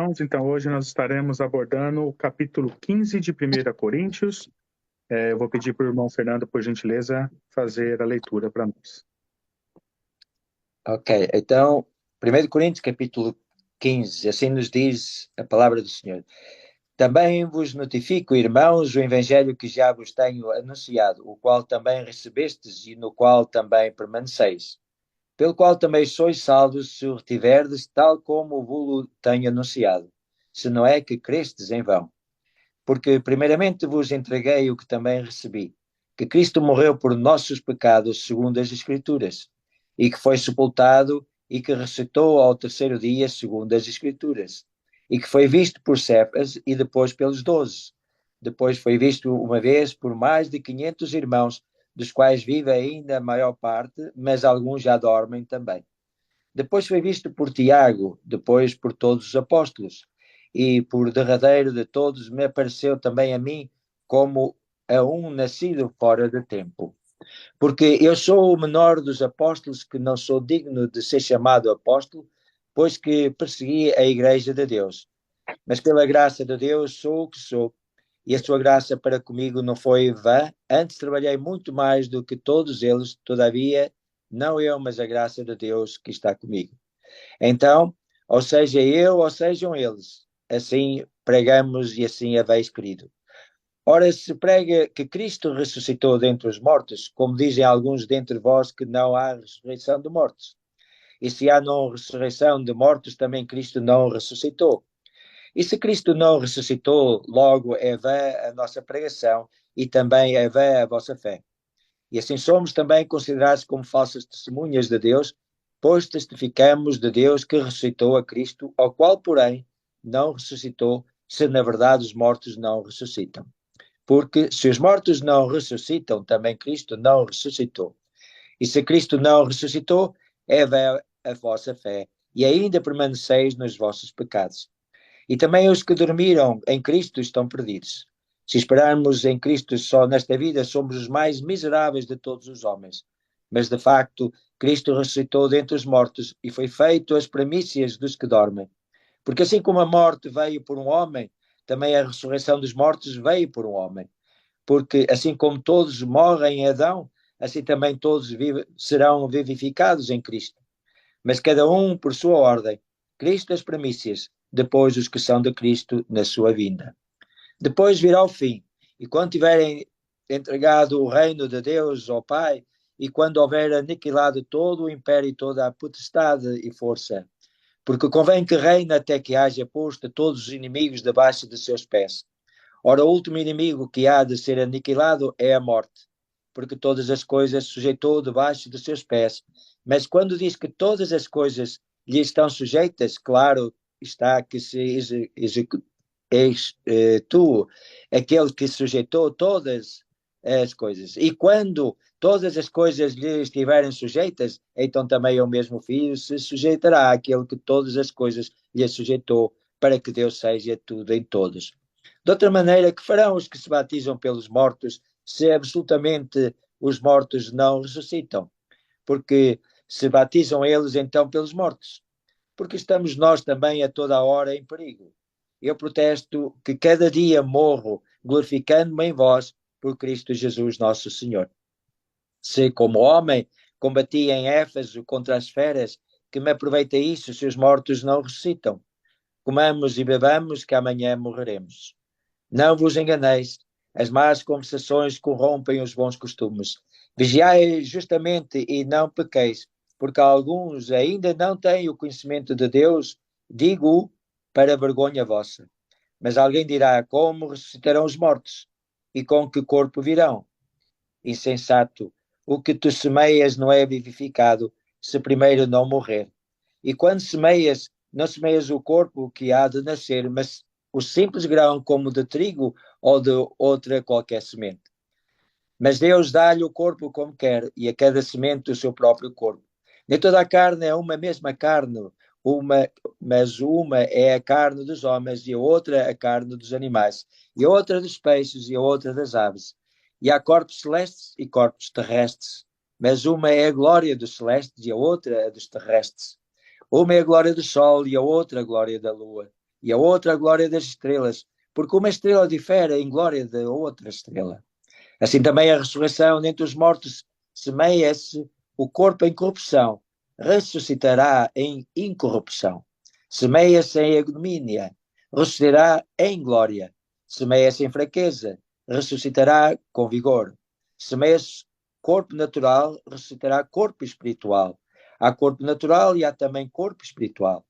Irmãos, então hoje nós estaremos abordando o capítulo 15 de 1 Coríntios. Eu vou pedir para o irmão Fernando, por gentileza, fazer a leitura para nós. Ok, então, 1 Coríntios capítulo 15, assim nos diz a palavra do Senhor. Também vos notifico, irmãos, o evangelho que já vos tenho anunciado, o qual também recebestes e no qual também permaneceis, pelo qual também sois salvos se o retiverdes, tal como vos tenho anunciado, se não é que crestes em vão. Porque primeiramente vos entreguei o que também recebi, que Cristo morreu por nossos pecados, segundo as Escrituras, e que foi sepultado e que ressuscitou ao terceiro dia, segundo as Escrituras, e que foi visto por Cefas e depois pelos 12. Depois foi visto uma vez por mais de 500 irmãos, dos quais vive ainda a maior parte, mas alguns já dormem também. Depois foi visto por Tiago, depois por todos os apóstolos, e por derradeiro de todos me apareceu também a mim como a um nascido fora de tempo. Porque eu sou o menor dos apóstolos, que não sou digno de ser chamado apóstolo, pois que persegui a igreja de Deus. Mas pela graça de Deus sou o que sou, e a sua graça para comigo não foi vã, antes trabalhei muito mais do que todos eles, todavia, não eu, mas a graça de Deus que está comigo. Então, ou seja eu, ou sejam eles, assim pregamos e assim haveis querido. Ora, se prega que Cristo ressuscitou dentre os mortos, como dizem alguns dentre vós que não há ressurreição de mortos. E se há não ressurreição de mortos, também Cristo não ressuscitou. E se Cristo não ressuscitou, logo é vã a nossa pregação e também é vã a vossa fé. E assim somos também considerados como falsas testemunhas de Deus, pois testificamos de Deus que ressuscitou a Cristo, ao qual, porém, não ressuscitou, se na verdade os mortos não ressuscitam. Porque se os mortos não ressuscitam, também Cristo não ressuscitou. E se Cristo não ressuscitou, é vã a vossa fé, e ainda permaneceis nos vossos pecados. E também os que dormiram em Cristo estão perdidos. Se esperarmos em Cristo só nesta vida, somos os mais miseráveis de todos os homens. Mas, de facto, Cristo ressuscitou dentre os mortos e foi feito as primícias dos que dormem. Porque assim como a morte veio por um homem, também a ressurreição dos mortos veio por um homem. Porque assim como todos morrem em Adão, assim também todos serão vivificados em Cristo. Mas cada um por sua ordem. Cristo as primícias, depois os que são de Cristo na sua vinda. Depois virá o fim, e quando tiverem entregado o reino de Deus ao Pai, e quando houver aniquilado todo o império e toda a potestade e força, porque convém que reine até que haja posto todos os inimigos debaixo de seus pés. Ora, o último inimigo que há de ser aniquilado é a morte, porque todas as coisas sujeitou debaixo de seus pés. Mas quando diz que todas as coisas lhe estão sujeitas, claro está que se és tu aquele que sujeitou todas as coisas. E quando todas as coisas lhe estiverem sujeitas, então também o mesmo Filho se sujeitará àquele que todas as coisas lhe sujeitou, para que Deus seja tudo em todos. De outra maneira, que farão os que se batizam pelos mortos, se absolutamente os mortos não ressuscitam? Porque se batizam eles então pelos mortos. Porque estamos nós também a toda a hora em perigo. Eu protesto que cada dia morro, glorificando-me em vós, por Cristo Jesus nosso Senhor. Se, como homem, combati em Éfeso contra as feras, que me aproveita isso se os mortos não ressuscitam? Comamos e bebamos, que amanhã morreremos. Não vos enganeis, as más conversações corrompem os bons costumes. Vigiai justamente e não pequeis, porque alguns ainda não têm o conhecimento de Deus, digo para vergonha vossa. Mas alguém dirá: como ressuscitarão os mortos? E com que corpo virão? Insensato, o que tu semeias não é vivificado, se primeiro não morrer. E quando semeias, não semeias o corpo que há de nascer, mas o simples grão como de trigo ou de outra qualquer semente. Mas Deus dá-lhe o corpo como quer, e a cada semente o seu próprio corpo. Nem toda a carne é uma mesma carne, mas uma é a carne dos homens, e a outra a carne dos animais, e a outra dos peixes, e a outra das aves. E há corpos celestes e corpos terrestres, mas uma é a glória dos celestes, e a outra a dos terrestres. Uma é a glória do sol, e a outra a glória da lua. e a outra a glória das estrelas, porque uma estrela difere em glória da outra estrela. Assim também a ressurreição dentre os mortos semeia-se o corpo em corrupção, ressuscitará em incorrupção. Semeia-se em ignomínia, ressuscitará em glória. Semeia-se em fraqueza, ressuscitará com vigor. Semeia-se corpo natural, ressuscitará corpo espiritual. Há corpo natural e há também corpo espiritual.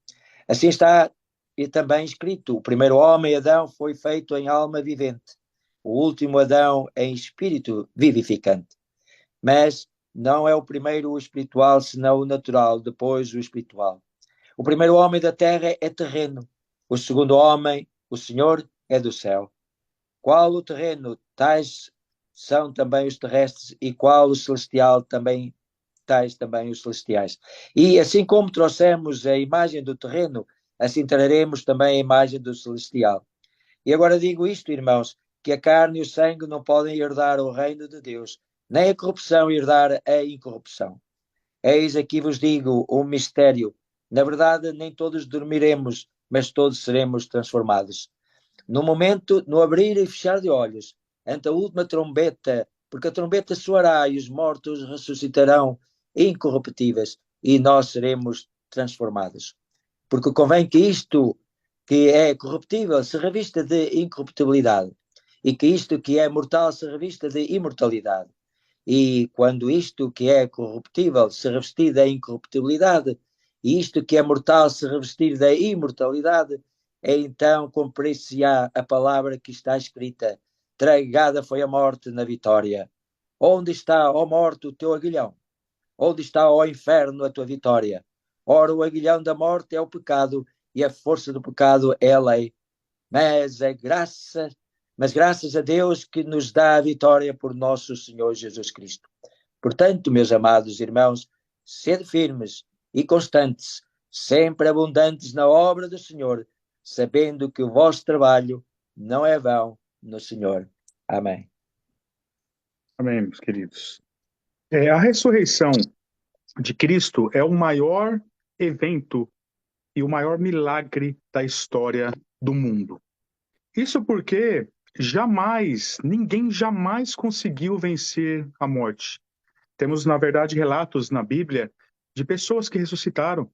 Assim está e também escrito: o primeiro homem, Adão, foi feito em alma vivente, o último Adão em espírito vivificante. Mas não é o primeiro o espiritual, senão o natural, depois o espiritual. O primeiro homem da terra é terreno, o segundo homem, o Senhor, é do céu. Qual o terreno, tais são também os terrestres, e qual o celestial, também tais também os celestiais. E assim como trouxemos a imagem do terreno, assim traremos também a imagem do celestial. E agora digo isto, irmãos, que a carne e o sangue não podem herdar o reino de Deus, nem a corrupção herdar a incorrupção. Eis aqui vos digo um mistério. Na verdade, nem todos dormiremos, mas todos seremos transformados. No momento, no abrir e fechar de olhos, ante a última trombeta, porque a trombeta soará e os mortos ressuscitarão incorruptíveis e nós seremos transformados. Porque convém que isto que é corruptível se revista de incorruptibilidade e que isto que é mortal se revista de imortalidade. E quando isto que é corruptível se revestir da incorruptibilidade e isto que é mortal se revestir da imortalidade, então cumprir-se-á a palavra que está escrita: tragada foi a morte na vitória. Onde está, ó morte, o teu aguilhão? Onde está, ó inferno, a tua vitória? Ora, o aguilhão da morte é o pecado, e a força do pecado é a lei. Mas graças a Deus que nos dá a vitória por nosso Senhor Jesus Cristo. Portanto, meus amados irmãos, sede firmes e constantes, sempre abundantes na obra do Senhor, sabendo que o vosso trabalho não é vão no Senhor. Amém. Amém, meus queridos. A ressurreição de Cristo é o maior evento e o maior milagre da história do mundo. Isso porque ninguém jamais conseguiu vencer a morte. Temos, na verdade, relatos na Bíblia de pessoas que ressuscitaram,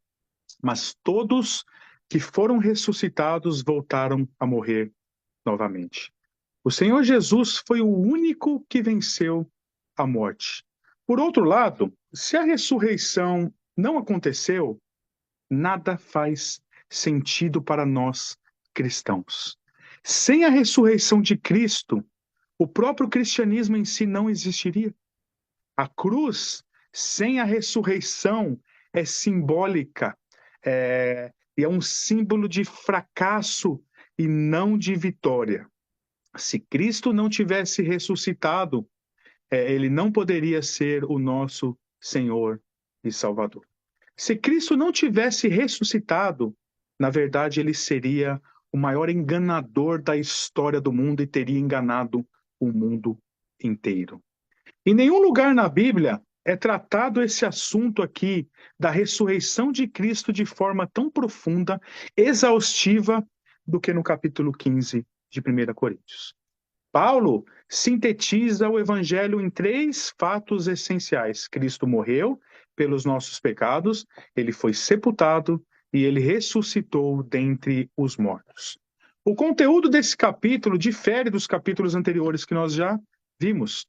mas todos que foram ressuscitados voltaram a morrer novamente. O Senhor Jesus foi o único que venceu a morte. Por outro lado, se a ressurreição não aconteceu, nada faz sentido para nós cristãos. Sem a ressurreição de Cristo, o próprio cristianismo em si não existiria. A cruz, sem a ressurreição, é simbólica, e é um símbolo de fracasso e não de vitória. Se Cristo não tivesse ressuscitado, ele não poderia ser o nosso Senhor e Salvador. Se Cristo não tivesse ressuscitado, na verdade, ele seria o maior enganador da história do mundo e teria enganado o mundo inteiro. Em nenhum lugar na Bíblia é tratado esse assunto aqui da ressurreição de Cristo de forma tão profunda, exaustiva, do que no capítulo 15 de 1 Coríntios. Paulo sintetiza o evangelho em 3 fatos essenciais: Cristo morreu pelos nossos pecados, ele foi sepultado e ele ressuscitou dentre os mortos. O conteúdo desse capítulo difere dos capítulos anteriores que nós já vimos.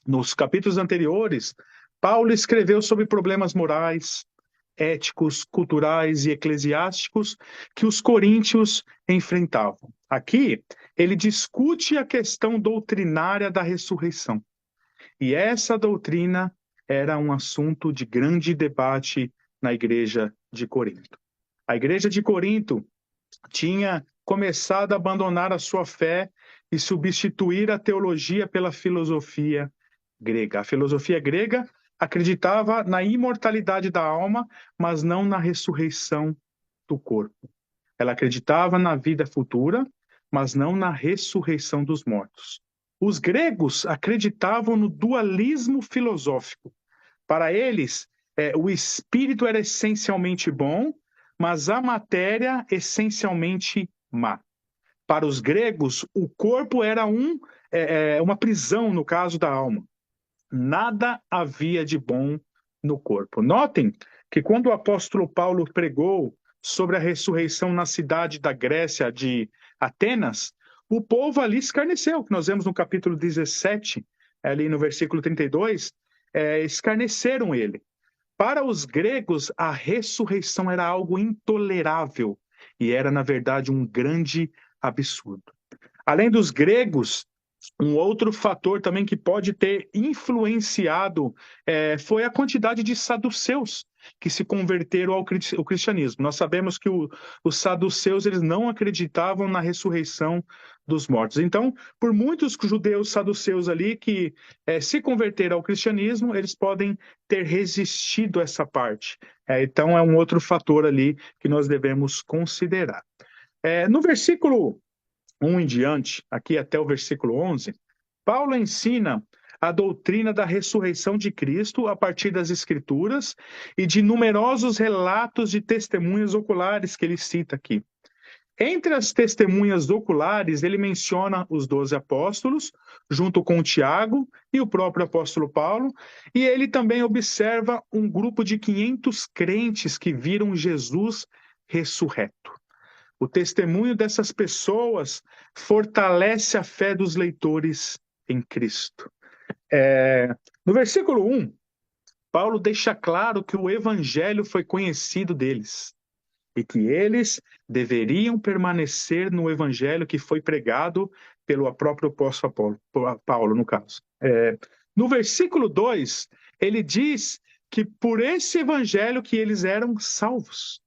Nos capítulos anteriores, Paulo escreveu sobre problemas morais, éticos, culturais e eclesiásticos que os coríntios enfrentavam. Aqui, ele discute a questão doutrinária da ressurreição. E essa doutrina era um assunto de grande debate na igreja de Corinto. A igreja de Corinto tinha começado a abandonar a sua fé e substituir a teologia pela filosofia grega. A filosofia grega acreditava na imortalidade da alma, mas não na ressurreição do corpo. Ela acreditava na vida futura, mas não na ressurreição dos mortos. Os gregos acreditavam no dualismo filosófico. Para eles, o espírito era essencialmente bom, mas a matéria essencialmente má. Para os gregos, o corpo era uma prisão, no caso da alma. Nada havia de bom no corpo. Notem que quando o apóstolo Paulo pregou sobre a ressurreição na cidade da Grécia, de Atenas, o povo ali escarneceu, que nós vemos no capítulo 17, ali no versículo 32, escarneceram ele. Para os gregos, a ressurreição era algo intolerável e era, na verdade, um grande absurdo. Além dos gregos, um outro fator também que pode ter influenciado foi a quantidade de saduceus que se converteram ao cristianismo. Nós sabemos que os saduceus eles não acreditavam na ressurreição dos mortos. Então, por muitos judeus saduceus ali que se converteram ao cristianismo, eles podem ter resistido a essa parte. Então, é um outro fator ali que nós devemos considerar. No versículo 1 em diante, aqui até o versículo 11, Paulo ensina a doutrina da ressurreição de Cristo a partir das Escrituras e de numerosos relatos de testemunhas oculares que ele cita aqui. Entre as testemunhas oculares, ele menciona os 12 apóstolos, junto com Tiago e o próprio apóstolo Paulo, e ele também observa um grupo de 500 crentes que viram Jesus ressurreto. O testemunho dessas pessoas fortalece a fé dos leitores em Cristo. No versículo 1, Paulo deixa claro que o evangelho foi conhecido deles e que eles deveriam permanecer no evangelho que foi pregado pelo próprio apóstolo Paulo, no caso. No versículo 2, ele diz que por esse evangelho que eles eram salvos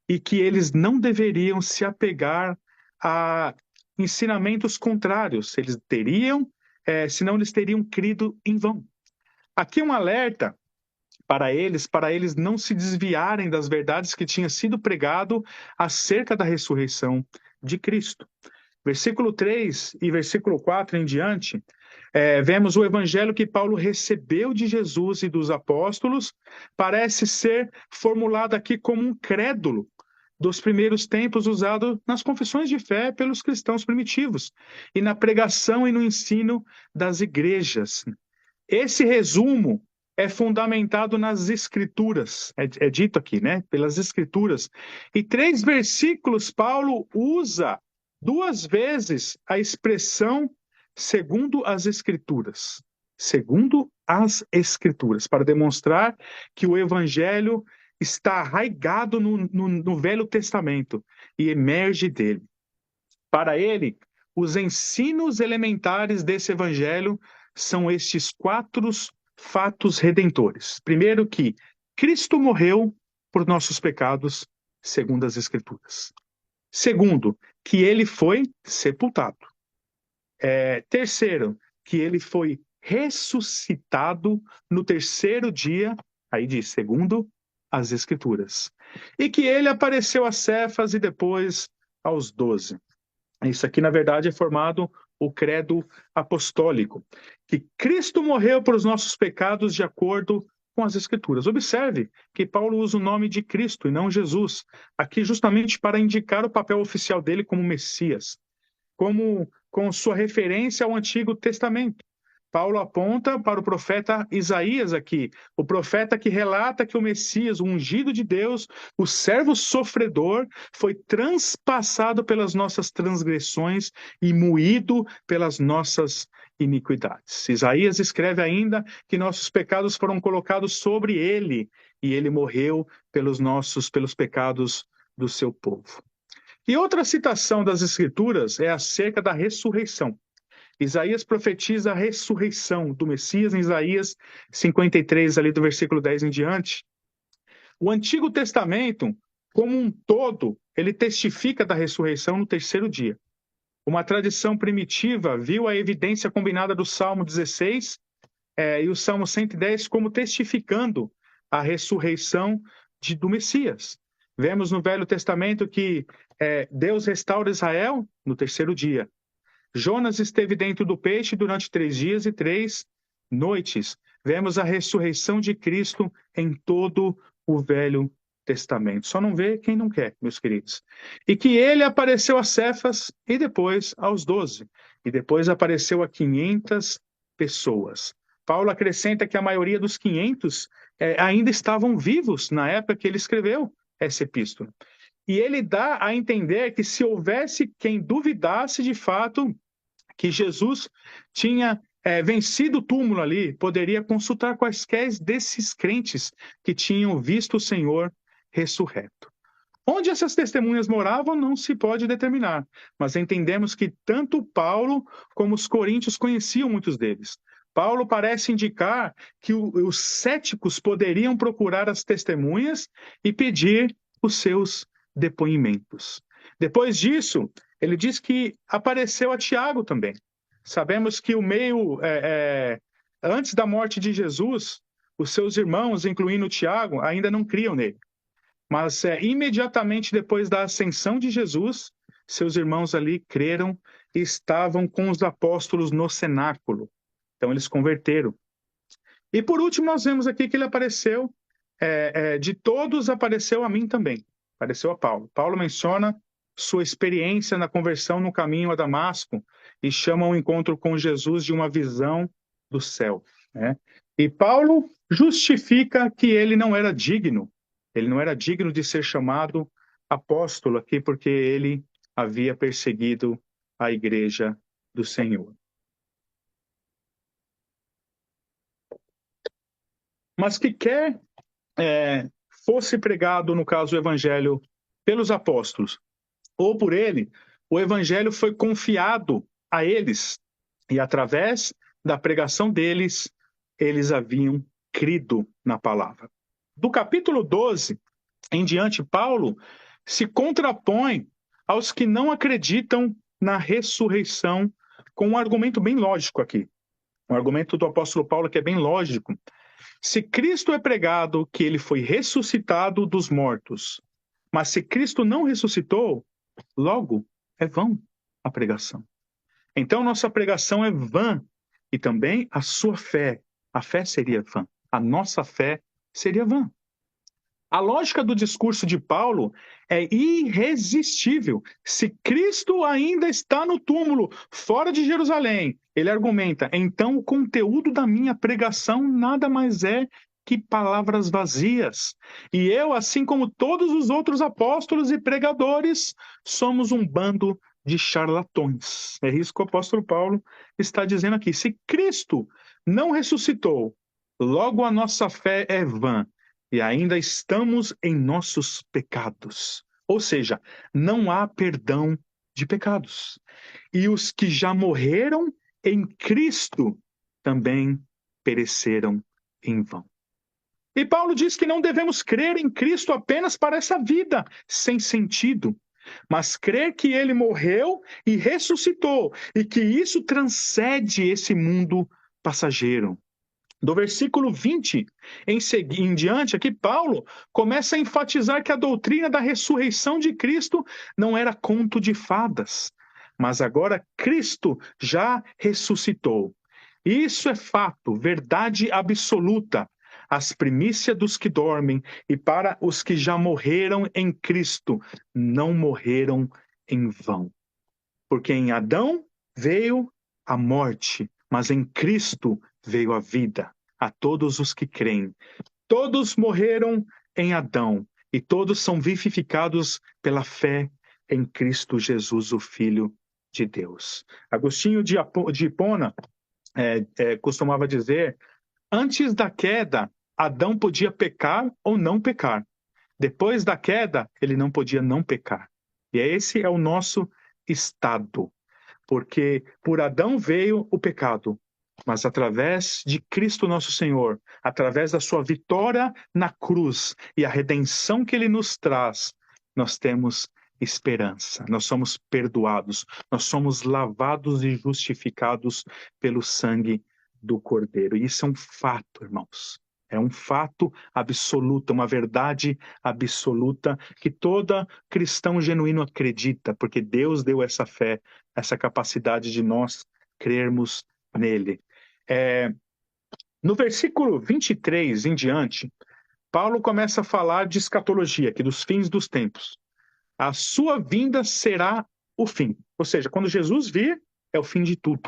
e que eles não deveriam se apegar a ensinamentos contrários. Eles teriam, senão eles teriam crido em vão. Aqui um alerta para eles não se desviarem das verdades que tinha sido pregado acerca da ressurreição de Cristo. Versículo 3 e versículo 4 em diante, vemos o evangelho que Paulo recebeu de Jesus e dos apóstolos, parece ser formulado aqui como um crédulo dos primeiros tempos usado nas confissões de fé pelos cristãos primitivos e na pregação e no ensino das igrejas. Esse resumo é fundamentado nas Escrituras, é dito aqui, né? Pelas Escrituras. E 3 versículos, Paulo usa 2 vezes a expressão segundo as Escrituras. Segundo as Escrituras, para demonstrar que o Evangelho está arraigado no Velho Testamento e emerge dele. Para ele, os ensinos elementares desse Evangelho são estes 4 fatos redentores. Primeiro, que Cristo morreu por nossos pecados, segundo as Escrituras. Segundo, que ele foi sepultado. Terceiro, que ele foi ressuscitado no 3º dia, aí diz, segundo as Escrituras. E que ele apareceu a Cefas e depois aos 12. Isso aqui, na verdade, é formado o credo apostólico, que Cristo morreu por os nossos pecados de acordo com as Escrituras. Observe que Paulo usa o nome de Cristo e não Jesus, aqui justamente para indicar o papel oficial dele como Messias, com sua referência ao Antigo Testamento. Paulo aponta para o profeta Isaías aqui, o profeta que relata que o Messias, o ungido de Deus, o servo sofredor, foi transpassado pelas nossas transgressões e moído pelas nossas iniquidades. Isaías escreve ainda que nossos pecados foram colocados sobre ele e ele morreu pelos pecados do seu povo. E outra citação das Escrituras é acerca da ressurreição. Isaías profetiza a ressurreição do Messias em Isaías 53, ali do versículo 10 em diante. O Antigo Testamento, como um todo, ele testifica da ressurreição no 3º dia. Uma tradição primitiva viu a evidência combinada do Salmo 16 e o Salmo 110 como testificando a ressurreição do Messias. Vemos no Velho Testamento que Deus restaura Israel no 3º dia. Jonas esteve dentro do peixe durante 3 dias e 3 noites. Vemos a ressurreição de Cristo em todo o Velho Testamento. Só não vê quem não quer, meus queridos. E que ele apareceu a Cefas e depois aos 12. E depois apareceu a 500 pessoas. Paulo acrescenta que a maioria dos 500 ainda estavam vivos na época que ele escreveu essa epístola. E ele dá a entender que se houvesse quem duvidasse de fato que Jesus tinha vencido o túmulo ali, poderia consultar quaisquer desses crentes que tinham visto o Senhor ressurreto. Onde essas testemunhas moravam não se pode determinar, mas entendemos que tanto Paulo como os coríntios conheciam muitos deles. Paulo parece indicar que os céticos poderiam procurar as testemunhas e pedir os seus depoimentos. Depois disso, ele diz que apareceu a Tiago também. Sabemos que antes da morte de Jesus, os seus irmãos, incluindo Tiago, ainda não criam nele. Mas imediatamente depois da ascensão de Jesus, seus irmãos ali creram e estavam com os apóstolos no cenáculo. Então eles converteram. E por último, nós vemos aqui que ele apareceu, de todos apareceu a mim também. Apareceu a Paulo. Paulo menciona sua experiência na conversão no caminho a Damasco e chama o encontro com Jesus de uma visão do céu, né? E Paulo justifica que ele não era digno de ser chamado apóstolo aqui, porque ele havia perseguido a igreja do Senhor. Mas que quer fosse pregado, no caso, o evangelho pelos apóstolos ou por ele, o evangelho foi confiado a eles e através da pregação deles, eles haviam crido na palavra. Do capítulo 12 em diante, Paulo se contrapõe aos que não acreditam na ressurreição com um argumento bem lógico aqui. Um argumento do apóstolo Paulo que é bem lógico. Se Cristo é pregado que ele foi ressuscitado dos mortos, mas se Cristo não ressuscitou, logo é vão a pregação. Então nossa pregação é vã e também a sua fé. A fé seria vã. A nossa fé seria vã. A lógica do discurso de Paulo é irresistível. Se Cristo ainda está no túmulo, fora de Jerusalém, ele argumenta, então o conteúdo da minha pregação nada mais é que palavras vazias. E eu, assim como todos os outros apóstolos e pregadores, somos um bando de charlatões. É isso que o apóstolo Paulo está dizendo aqui. Se Cristo não ressuscitou, logo a nossa fé é vã e ainda estamos em nossos pecados. Ou seja, não há perdão de pecados. E os que já morreram em Cristo também pereceram em vão. E Paulo diz que não devemos crer em Cristo apenas para essa vida sem sentido, mas crer que ele morreu e ressuscitou e que isso transcende esse mundo passageiro. Do versículo 20 em diante, aqui Paulo começa a enfatizar que a doutrina da ressurreição de Cristo não era conto de fadas, mas agora Cristo já ressuscitou. Isso é fato, verdade absoluta, as primícias dos que dormem, e para os que já morreram em Cristo, não morreram em vão. Porque em Adão veio a morte, mas em Cristo veio a vida a todos os que creem. Todos morreram em Adão e todos são vivificados pela fé em Cristo Jesus, o Filho de Deus. Agostinho de Hipona costumava dizer: antes da queda, Adão podia pecar ou não pecar. Depois da queda, ele não podia não pecar. E esse é o nosso estado. Porque por Adão veio o pecado, mas através de Cristo nosso Senhor, através da sua vitória na cruz e a redenção que ele nos traz, nós temos esperança, nós somos perdoados, nós somos lavados e justificados pelo sangue do Cordeiro. E isso é um fato, irmãos. É um fato absoluto, uma verdade absoluta que todo cristão genuíno acredita, porque Deus deu essa fé, essa capacidade de nós crermos nele. No versículo 23 em diante, Paulo começa a falar de escatologia, aqui dos fins dos tempos. A sua vinda será o fim. Ou seja, quando Jesus vir, é o fim de tudo.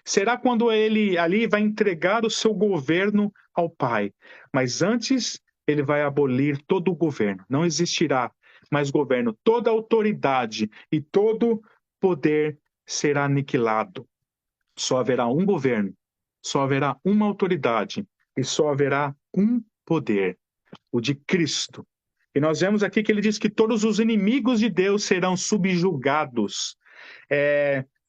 Será quando ele ali vai entregar o seu governo ao Pai. Mas antes, ele vai abolir todo o governo. Não existirá mais governo. Toda autoridade e todo poder será aniquilado. Só haverá um governo, só haverá uma autoridade e só haverá um poder, o de Cristo. E nós vemos aqui que ele diz que todos os inimigos de Deus serão subjugados.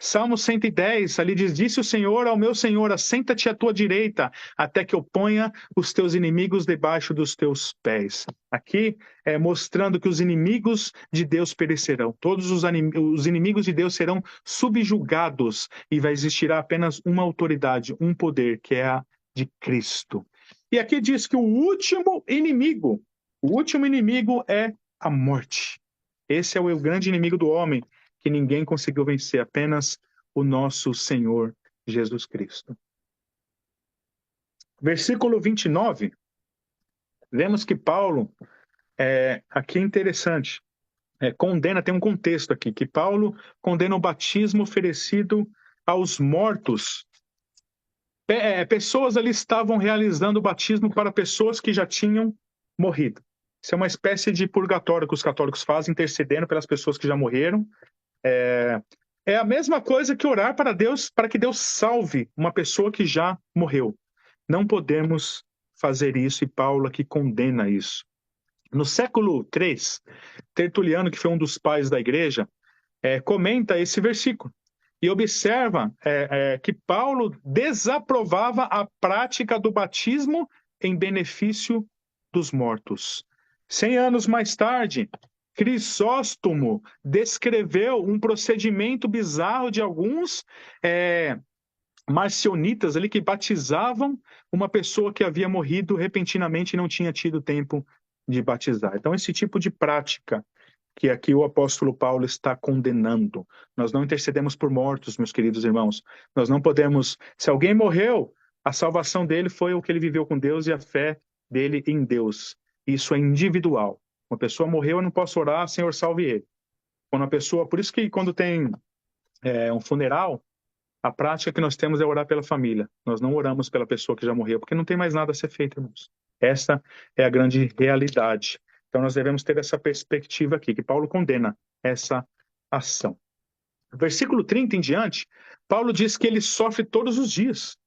Salmo 110, ali diz: disse o Senhor ao meu Senhor, assenta-te à tua direita, até que eu ponha os teus inimigos debaixo dos teus pés. Aqui mostrando que os inimigos de Deus perecerão. Todos os inimigos de Deus serão subjugados e vai existir apenas uma autoridade, um poder, que é a de Cristo. E aqui diz que o último inimigo é a morte. Esse é o grande inimigo do homem, que ninguém conseguiu vencer, apenas o nosso Senhor Jesus Cristo. Versículo 29, vemos que Paulo, aqui é interessante, condena, tem um contexto aqui, que Paulo condena o batismo oferecido aos mortos. Pessoas ali estavam realizando o batismo para pessoas que já tinham morrido. Isso é uma espécie de purgatório que os católicos fazem, intercedendo pelas pessoas que já morreram. É a mesma coisa que orar para Deus, para que Deus salve uma pessoa que já morreu. Não podemos fazer isso, e Paulo aqui condena isso. No século III, Tertuliano, que foi um dos pais da igreja, comenta esse versículo e observa que Paulo desaprovava a prática do batismo em benefício dos mortos. 100 anos mais tarde, Crisóstomo descreveu um procedimento bizarro de alguns marcionitas ali que batizavam uma pessoa que havia morrido repentinamente e não tinha tido tempo de batizar. Então, esse tipo de prática que aqui o apóstolo Paulo está condenando. Nós não intercedemos por mortos, meus queridos irmãos. Nós não podemos... Se alguém morreu, a salvação dele foi o que ele viveu com Deus e a fé dele em Deus. Isso é individual. Uma pessoa morreu, eu não posso orar, Senhor, salve ele. Quando a pessoa... Por isso que quando tem um funeral, a prática que nós temos é orar pela família. Nós não oramos pela pessoa que já morreu, porque não tem mais nada a ser feito, irmãos. Essa é a grande realidade. Então, nós devemos ter essa perspectiva aqui, que Paulo condena essa ação. Versículo 30 em diante, Paulo diz que ele sofre todos os dias.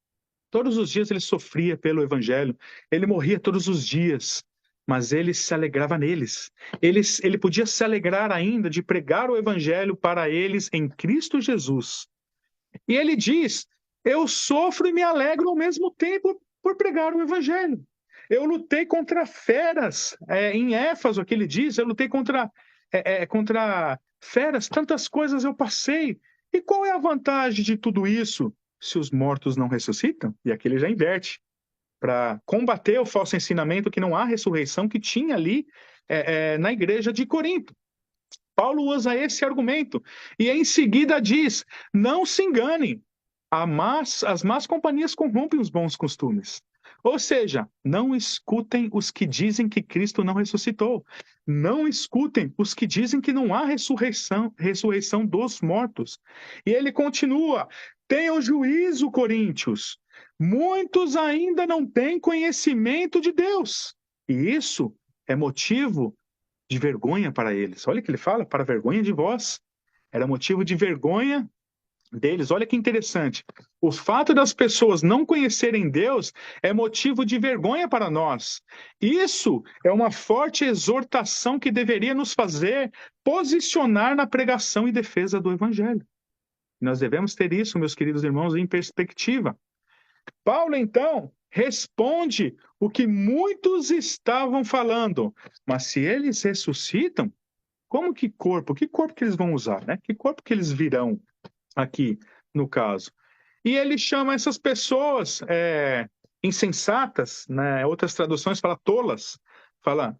Todos os dias ele sofria pelo evangelho. Ele morria todos os dias, mas ele se alegrava neles. Ele podia se alegrar ainda de pregar o evangelho para eles em Cristo Jesus. E ele diz: eu sofro e me alegro ao mesmo tempo por pregar o evangelho. Eu lutei contra feras, em Éfeso, que ele diz, eu lutei contra feras, tantas coisas eu passei. E qual é a vantagem de tudo isso se os mortos não ressuscitam? E aqui ele já inverte, para combater o falso ensinamento que não há ressurreição que tinha ali na igreja de Corinto. Paulo usa esse argumento e em seguida diz: não se enganem, as más companhias corrompem os bons costumes. Ou seja, não escutem os que dizem que Cristo não ressuscitou. Não escutem os que dizem que não há ressurreição dos mortos. E ele continua: tenham juízo, coríntios. Muitos ainda não têm conhecimento de Deus. E isso é motivo de vergonha para eles. Olha o que ele fala: para vergonha de vós. Era motivo de vergonha deles. Olha que interessante. O fato das pessoas não conhecerem Deus é motivo de vergonha para nós. Isso é uma forte exortação que deveria nos fazer posicionar na pregação e defesa do Evangelho. Nós devemos ter isso, meus queridos irmãos, em perspectiva. Paulo, então, responde o que muitos estavam falando. Mas se eles ressuscitam, como que corpo? Que corpo que eles vão usar, né? Que corpo que eles virão aqui, no caso? E ele chama essas pessoas insensatas, né? Outras traduções fala tolas, fala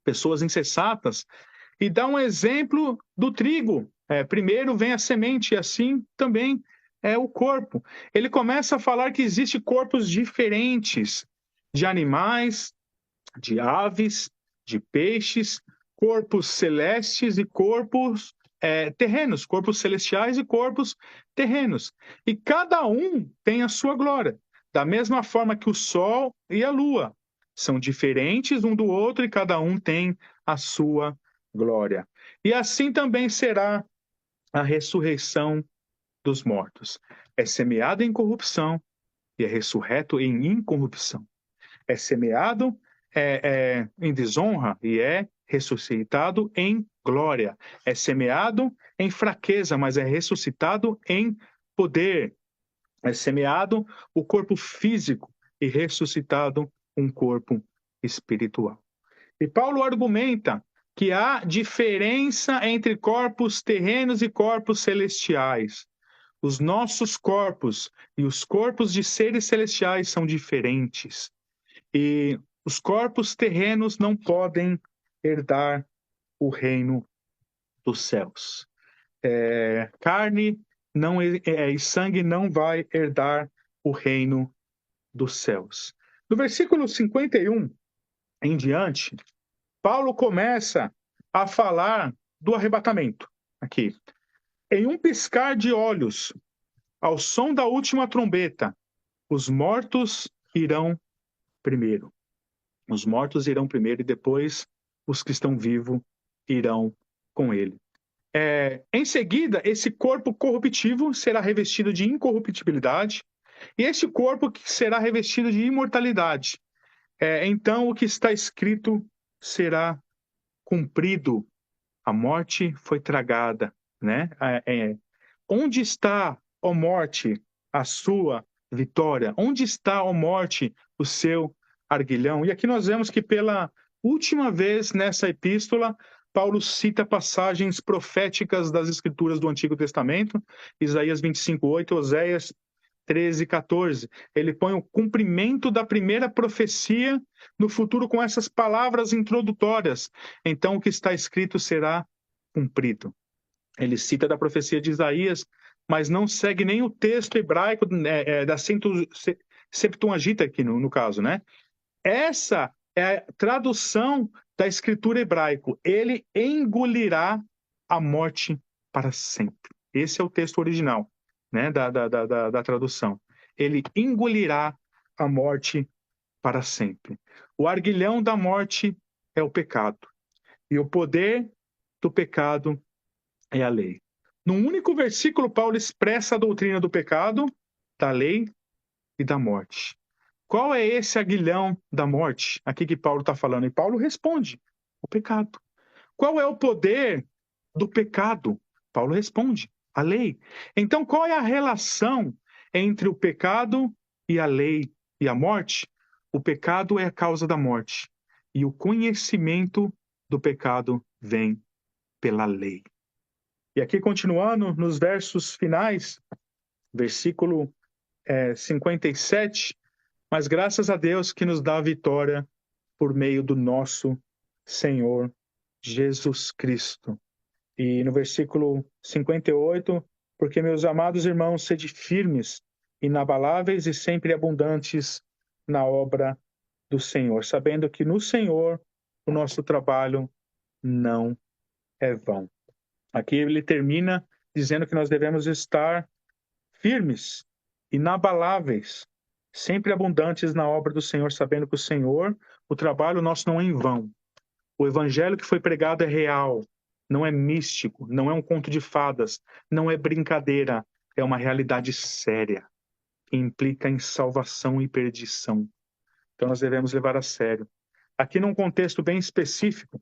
pessoas insensatas, e dá um exemplo do trigo. Primeiro vem a semente, e assim também é o corpo. Ele começa a falar que existem corpos diferentes de animais, de aves, de peixes, corpos celestes e corpos terrenos, corpos celestiais e corpos terrenos. E cada um tem a sua glória, da mesma forma que o sol e a lua são diferentes um do outro e cada um tem a sua glória. E assim também será a ressurreição dos mortos. É semeado em corrupção e é ressurreto em incorrupção. É semeado em desonra e é ressuscitado em glória. É semeado em fraqueza, mas é ressuscitado em poder. É semeado o corpo físico e ressuscitado um corpo espiritual. E Paulo argumenta que há diferença entre corpos terrenos e corpos celestiais. Os nossos corpos e os corpos de seres celestiais são diferentes. E os corpos terrenos não podem herdar o reino dos céus. Carne não e sangue não vai herdar o reino dos céus. No versículo 51 em diante, Paulo começa a falar do arrebatamento. Aqui. Em um piscar de olhos, ao som da última trombeta, os mortos irão primeiro. Os mortos irão primeiro e depois os que estão vivos irão com ele. Em seguida, esse corpo corruptível será revestido de incorruptibilidade e esse corpo será revestido de imortalidade. Então, o que está escrito será cumprido. A morte foi tragada, né? Onde está, ó morte, a sua vitória? Onde está, ó morte, o seu arguilhão? E aqui nós vemos que pela última vez nessa epístola, Paulo cita passagens proféticas das Escrituras do Antigo Testamento, Isaías 25:8, Oséias 13:14. Ele põe o cumprimento da primeira profecia no futuro com essas palavras introdutórias. Então, o que está escrito será cumprido. Ele cita da profecia de Isaías, mas não segue nem o texto hebraico da Septuaginta aqui no caso, né? Essa é a tradução da escritura hebraico. Ele engolirá a morte para sempre. Esse é o texto original, né, da tradução. Ele engolirá a morte para sempre. O arguilhão da morte é o pecado. E o poder do pecado é a lei. Num único versículo, Paulo expressa a doutrina do pecado, da lei e da morte. Qual é esse aguilhão da morte? Aqui que Paulo está falando. E Paulo responde: o pecado. Qual é o poder do pecado? Paulo responde: a lei. Então, qual é a relação entre o pecado e a lei e a morte? O pecado é a causa da morte. E o conhecimento do pecado vem pela lei. E aqui, continuando, nos versos finais, versículo 57, mas graças a Deus que nos dá a vitória por meio do nosso Senhor Jesus Cristo. E no versículo 58, porque, meus amados irmãos, sede firmes, inabaláveis e sempre abundantes na obra do Senhor, sabendo que no Senhor o nosso trabalho não é vão. Aqui ele termina dizendo que nós devemos estar firmes, inabaláveis, sempre abundantes na obra do Senhor, sabendo que o Senhor, o trabalho nosso não é em vão. O evangelho que foi pregado é real, não é místico, não é um conto de fadas, não é brincadeira, é uma realidade séria, que implica em salvação e perdição. Então nós devemos levar a sério. Aqui num contexto bem específico,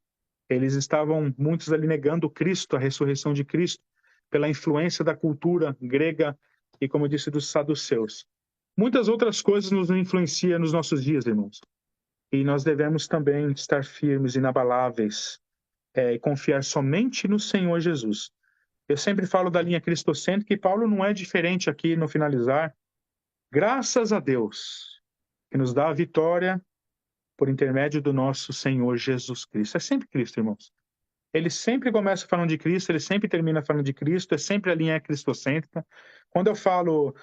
eles estavam, muitos ali, negando Cristo, a ressurreição de Cristo, pela influência da cultura grega e, como eu disse, dos saduceus. Muitas outras coisas nos influenciam nos nossos dias, irmãos. E nós devemos também estar firmes, inabaláveis, e confiar somente no Senhor Jesus. Eu sempre falo da linha cristocêntrica e Paulo não é diferente aqui no finalizar. Graças a Deus, que nos dá a vitória por intermédio do nosso Senhor Jesus Cristo. É sempre Cristo, irmãos. Ele sempre começa falando de Cristo, ele sempre termina falando de Cristo, é sempre a linha cristocêntrica. Quando eu falo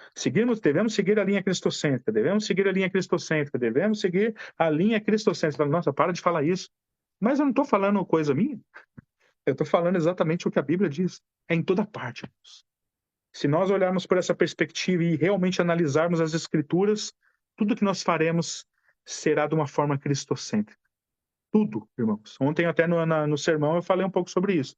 devemos seguir a linha cristocêntrica, devemos seguir a linha cristocêntrica, devemos seguir a linha cristocêntrica. Eu falo, nossa, para de falar isso. Mas eu não estou falando coisa minha. Eu estou falando exatamente o que a Bíblia diz. É em toda parte, irmãos. Se nós olharmos por essa perspectiva e realmente analisarmos as Escrituras, tudo que nós faremos será de uma forma cristocêntrica. Tudo, irmãos. Ontem até no sermão eu falei um pouco sobre isso.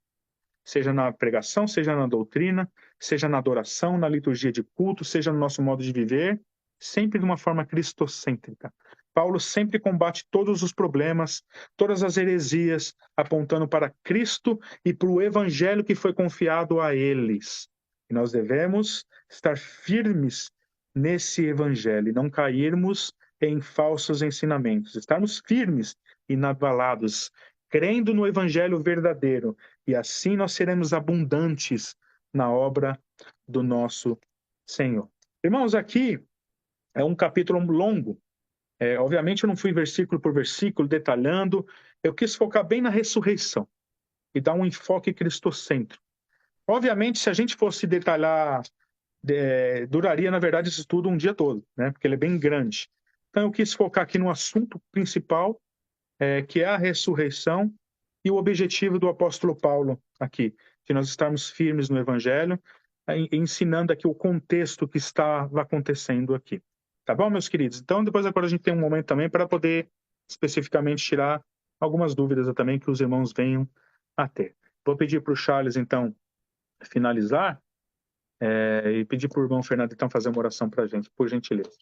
Seja na pregação, seja na doutrina, seja na adoração, na liturgia de culto, seja no nosso modo de viver, sempre de uma forma cristocêntrica. Paulo sempre combate todos os problemas, todas as heresias, apontando para Cristo e para o evangelho que foi confiado a eles. E nós devemos estar firmes nesse evangelho e não cairmos em falsos ensinamentos. Estarmos firmes, inabalados, crendo no evangelho verdadeiro, e assim nós seremos abundantes na obra do nosso Senhor. Irmãos, aqui é um capítulo longo. Obviamente eu não fui versículo por versículo detalhando, eu quis focar bem na ressurreição e dar um enfoque cristocêntrico. Obviamente, se a gente fosse detalhar, duraria, na verdade, esse estudo um dia todo, né? Porque ele é bem grande. Então eu quis focar aqui no assunto principal, que é a ressurreição, e o objetivo do apóstolo Paulo aqui, que nós estarmos firmes no Evangelho, ensinando aqui o contexto que estava acontecendo aqui. Tá bom, meus queridos? Então, depois agora a gente tem um momento também para poder especificamente tirar algumas dúvidas também que os irmãos venham a ter. Vou pedir para o Charles, então, finalizar, e pedir para o irmão Fernando, então, fazer uma oração para a gente, por gentileza.